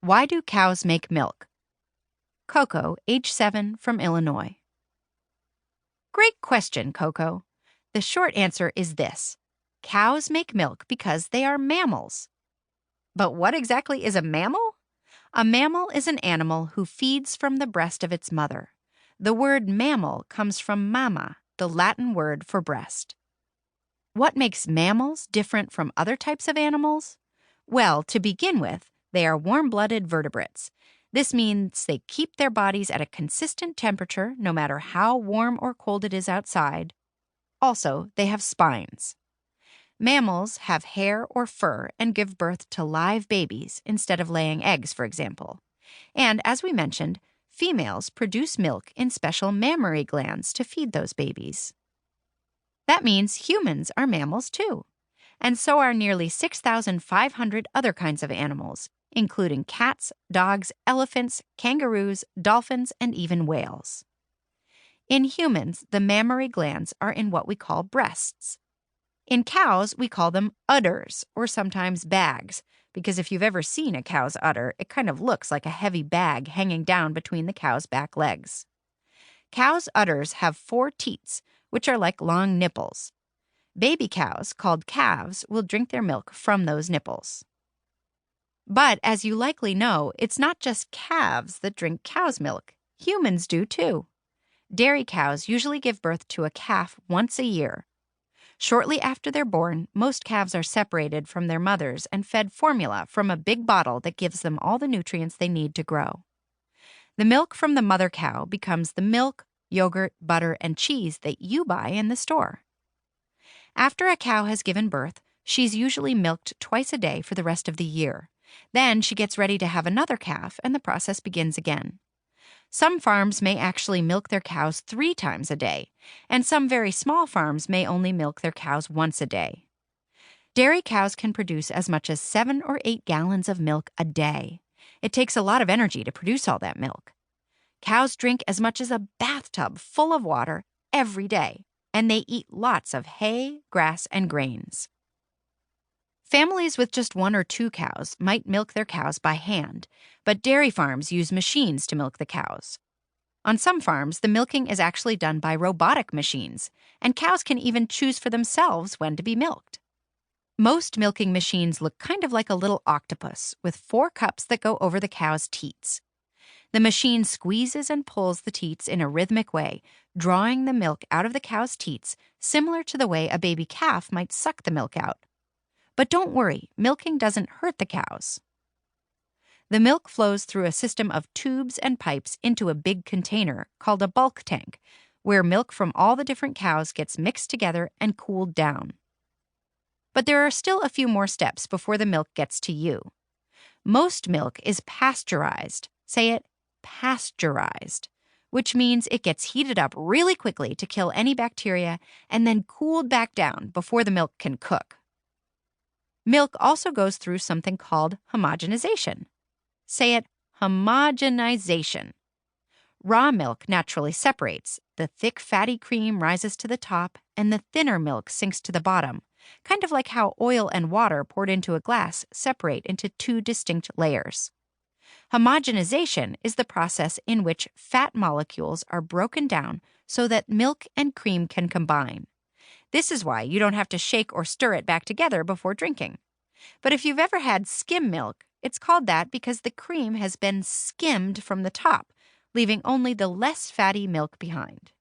Why do cows make milk? Coco, age 7, from Illinois. Great question, Coco. The short answer is this. Cows make milk because they are mammals. But what exactly is a mammal? A mammal is an animal who feeds from the breast of its mother. The word mammal comes from mama, the Latin word for breast. What makes mammals different from other types of animals? Well, to begin with, they are warm-blooded vertebrates. This means they keep their bodies at a consistent temperature no matter how warm or cold it is outside. Also, they have spines. Mammals have hair or fur and give birth to live babies instead of laying eggs, for example. And as we mentioned, females produce milk in special mammary glands to feed those babies. That means humans are mammals too. And so are nearly 6,500 other kinds of animals, including cats, dogs, elephants, kangaroos, dolphins, and even whales. In humans, the mammary glands are in what we call breasts. In cows, we call them udders, or sometimes bags, because if you've ever seen a cow's udder, it kind of looks like a heavy bag hanging down between the cow's back legs. Cows' udders have 4 teats, which are like long nipples. Baby cows, called calves, will drink their milk from those nipples. But as you likely know, it's not just calves that drink cow's milk. Humans do too. Dairy cows usually give birth to a calf once a year. Shortly after they're born, most calves are separated from their mothers and fed formula from a big bottle that gives them all the nutrients they need to grow. The milk from the mother cow becomes the milk, yogurt, butter, and cheese that you buy in the store. After a cow has given birth, she's usually milked twice a day for the rest of the year. Then she gets ready to have another calf, and the process begins again. Some farms may actually milk their cows 3 times a day, and some very small farms may only milk their cows once a day. Dairy cows can produce as much as 7 or 8 gallons of milk a day. It takes a lot of energy to produce all that milk. Cows drink as much as a bathtub full of water every day, and they eat lots of hay, grass, and grains. Families with just 1 or 2 cows might milk their cows by hand, but dairy farms use machines to milk the cows. On some farms, the milking is actually done by robotic machines, and cows can even choose for themselves when to be milked. Most milking machines look kind of like a little octopus with 4 cups that go over the cow's teats. The machine squeezes and pulls the teats in a rhythmic way, drawing the milk out of the cow's teats, similar to the way a baby calf might suck the milk out. But don't worry, milking doesn't hurt the cows. The milk flows through a system of tubes and pipes into a big container called a bulk tank, where milk from all the different cows gets mixed together and cooled down. But there are still a few more steps before the milk gets to you. Most milk is pasteurized. Say it, pasteurized, which means it gets heated up really quickly to kill any bacteria and then cooled back down before the milk can cook. Milk also goes through something called homogenization. Say it, homogenization. Raw milk naturally separates. The thick, fatty cream rises to the top, and the thinner milk sinks to the bottom, kind of like how oil and water poured into a glass separate into 2 distinct layers. Homogenization is the process in which fat molecules are broken down so that milk and cream can combine. This is why you don't have to shake or stir it back together before drinking. But if you've ever had skim milk, it's called that because the cream has been skimmed from the top, leaving only the less fatty milk behind.